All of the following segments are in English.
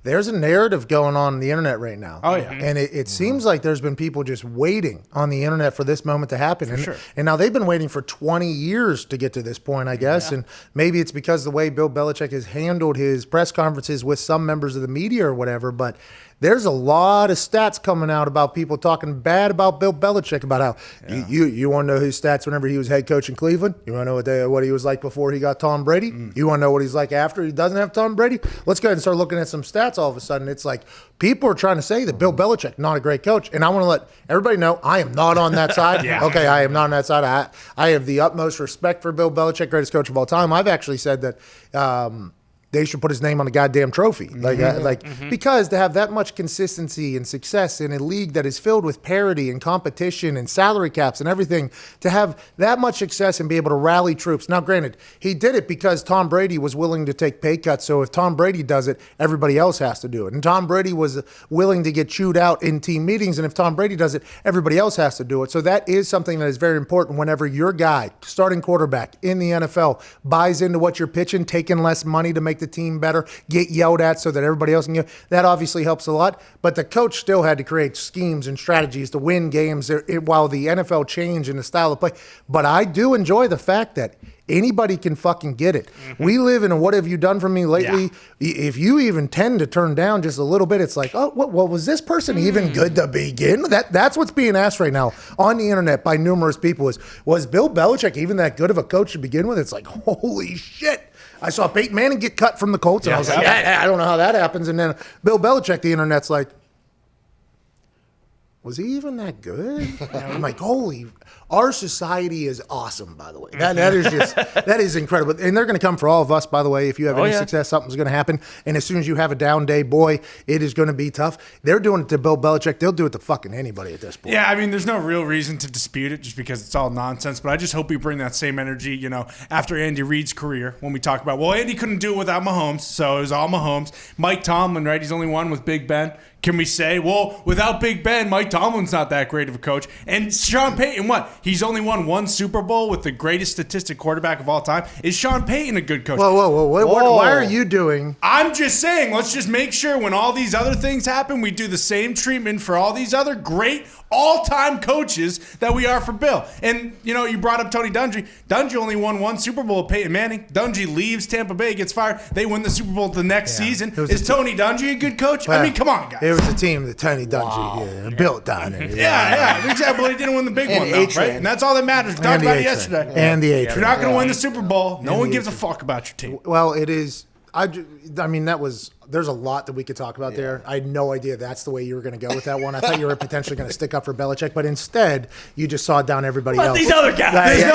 there's a narrative going on the internet right now. Oh, yeah. And it seems like there's been people just waiting on the internet for this moment to happen. And, sure. and now they've been waiting for 20 years to get to this point, I guess. Yeah. And maybe it's because the way Bill Belichick has handled his press conferences with some members of the media or whatever, but there's a lot of stats coming out about people talking bad about Bill Belichick, about how you want to know his stats whenever he was head coach in Cleveland? You want to know what he was like before he got Tom Brady? You want to know what he's like after he doesn't have Tom Brady? Let's go ahead and start looking at some stats. All of a sudden, it's like people are trying to say that Bill Belichick not a great coach, and I want to let everybody know I am not on that side. Okay, I am not on that side. I have the utmost respect for Bill Belichick, greatest coach of all time. I've actually said that they should put his name on a goddamn trophy. Because to have that much consistency and success in a league that is filled with parity and competition and salary caps and everything, to have that much success and be able to rally troops. Now, granted, he did it because Tom Brady was willing to take pay cuts. So if Tom Brady does it, everybody else has to do it. And Tom Brady was willing to get chewed out in team meetings. And if Tom Brady does it, everybody else has to do it. So that is something that is very important whenever your guy, starting quarterback in the NFL, buys into what you're pitching, taking less money to make the team better, get yelled at so that everybody else can get. That obviously helps a lot, but the coach still had to create schemes and strategies to win games while the NFL changed in the style of play. But I do enjoy the fact that anybody can fucking get it. We live in a what have you done for me lately? Yeah. If you even tend to turn down just a little bit, it's like, oh, what was this person even good to begin? That's what's being asked right now on the internet by numerous people was Bill Belichick even that good of a coach to begin with? It's like, holy shit. I saw Peyton Manning get cut from the Colts, and I was like, I don't know how that happens. And then Bill Belichick, the internet's like, was he even that good? I'm like, our society is awesome, by the way. That is incredible. And they're going to come for all of us, by the way. If you have any success, something's going to happen. And as soon as you have a down day, boy, it is going to be tough. They're doing it to Bill Belichick. They'll do it to fucking anybody at this point. Yeah, I mean, there's no real reason to dispute it just because it's all nonsense. But I just hope we bring that same energy, after Andy Reid's career when we talk about, well, Andy couldn't do it without Mahomes, so it was all Mahomes. Mike Tomlin, right? He's only one with Big Ben. Can we say, well, without Big Ben, Mike Tomlin's not that great of a coach? And Sean Payton, what? He's only won one Super Bowl with the greatest statistic quarterback of all time. Is Sean Payton a good coach? Whoa. Why are you doing? I'm just saying, let's just make sure when all these other things happen, we do the same treatment for all these other great all-time coaches that we are for Bill. And, you brought up Tony Dungy. Dungy only won one Super Bowl with Peyton Manning. Dungy leaves Tampa Bay, gets fired. They win the Super Bowl the next season. Is Tony Dungy a good coach? Well, I mean, come on, guys. It was a team that Tony Dungy built down there. Yeah, exactly. But he didn't win the big one, though, right? And that's all that matters. We talked about it yesterday. And the If you're not going to win the Super Bowl, no one gives a fuck about your team. Well, it is. I mean, there's a lot that we could talk about there. I had no idea that's the way you were going to go with that one. I thought you were potentially going to stick up for Belichick, but instead you just saw down everybody else. These other guys. No.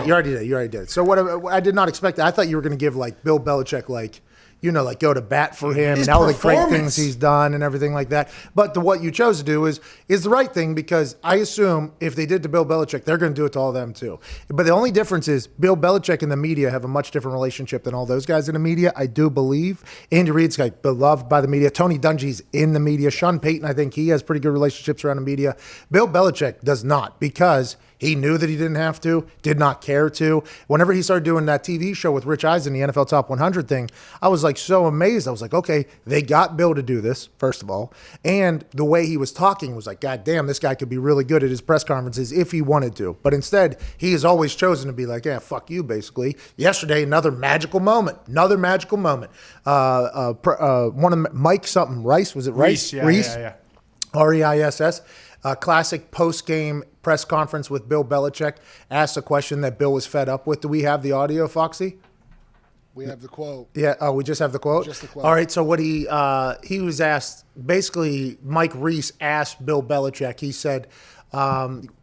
You already did. So what I did not expect that. I thought you were going to give Bill Belichick go to bat for him and all the great things he's done and everything like that. But what you chose to do is the right thing, because I assume if they did to Bill Belichick, they're going to do it to all of them too. But the only difference is Bill Belichick and the media have a much different relationship than all those guys in the media, I do believe. Andy Reid's beloved by the media. Tony Dungy's in the media. Sean Payton, I think he has pretty good relationships around the media. Bill Belichick does not, because he knew that he didn't have to, did not care to. Whenever he started doing that TV show with Rich Eisen, the NFL Top 100 thing, I was so amazed. I was like, okay, they got Bill to do this, first of all. And the way he was talking was like, God damn, this guy could be really good at his press conferences if he wanted to. But instead, he has always chosen to be like, yeah, fuck you, basically. Yesterday, another magical moment. One of Mike something, Rice, was it Rice? Reese. R-E-I-S-S. Classic post-game press conference with Bill Belichick. Asked a question that Bill was fed up with. Do we have the audio, Foxy? We have the quote. Yeah, we just have the quote? Just the quote. All right, so what he was asked, basically Mike Reese asked Bill Belichick, he said,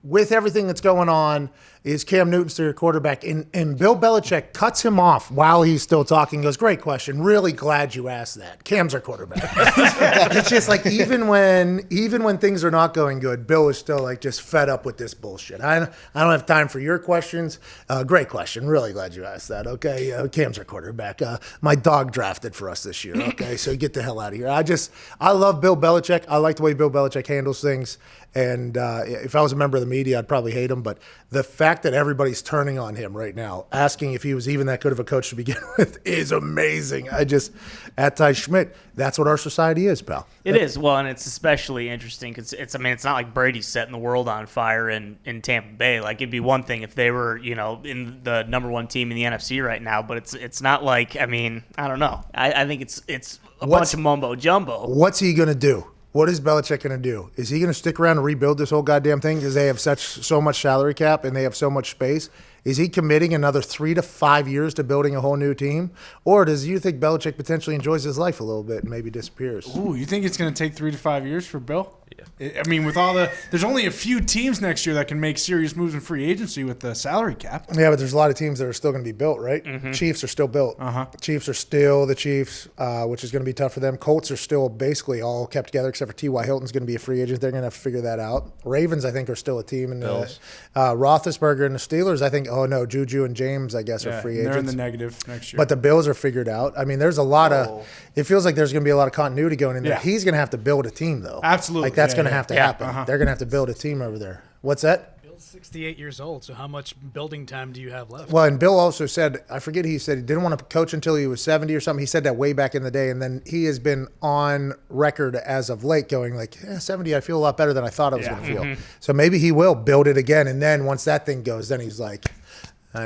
with everything that's going on, is Cam Newton still your quarterback? And Bill Belichick cuts him off while he's still talking. Goes, great question. Really glad you asked that. Cam's our quarterback. It's just even when things are not going good, Bill is still just fed up with this bullshit. I don't have time for your questions. Great question. Really glad you asked that. Okay, Cam's our quarterback. My dog drafted for us this year. Okay, so get the hell out of here. I love Bill Belichick. I like the way Bill Belichick handles things. And if I was a member of the media, I'd probably hate him. But the fact that everybody's turning on him right now, asking if he was even that good of a coach to begin with, is amazing. At Ty Schmidt, that's what our society is, pal. It is. Well, and it's especially interesting because it's not like Brady's setting the world on fire in Tampa Bay. Like, it'd be one thing if they were, in the number one team in the NFC right now, but it's not like, I don't know. I think it's a bunch of mumbo jumbo. What's he going to do? What is Belichick going to do? Is he going to stick around and rebuild this whole goddamn thing because they have so much salary cap and they have so much space? Is he committing another 3 to 5 years to building a whole new team? Or does you think Belichick potentially enjoys his life a little bit and maybe disappears? Ooh, you think it's going to take 3 to 5 years for Bill? Yeah. With all there's only a few teams next year that can make serious moves in free agency with the salary cap. Yeah, but there's a lot of teams that are still going to be built, right? Mm-hmm. Chiefs are still built. Chiefs are still the Chiefs, which is going to be tough for them. Colts are still basically all kept together except for T.Y. Hilton's going to be a free agent. They're going to have to figure that out. Ravens, I think, are still a team. And Roethlisberger and the Steelers, I think, Juju and James, I guess, are free agents. They're in the negative next year. But the Bills are figured out. There's a lot of – it feels like there's going to be a lot of continuity going in there. Yeah. He's going to have to build a team, though. Absolutely. Like, that's going to have to happen. They're going to have to build a team over there. What's that? Bill's 68 years old, so how much building time do you have left? Well, and Bill also said, I forget, he said he didn't want to coach until he was 70 or something. He said that way back in the day, and then he has been on record as of late going like, 70, I feel a lot better than I thought I was going to feel. So maybe he will build it again, and then once that thing goes, then he's like,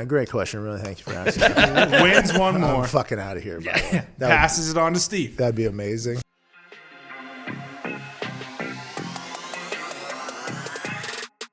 great question. Really, thank you for asking. Wins one more. I'm fucking out of here. By the way. Passes it on to Steve. That'd be amazing.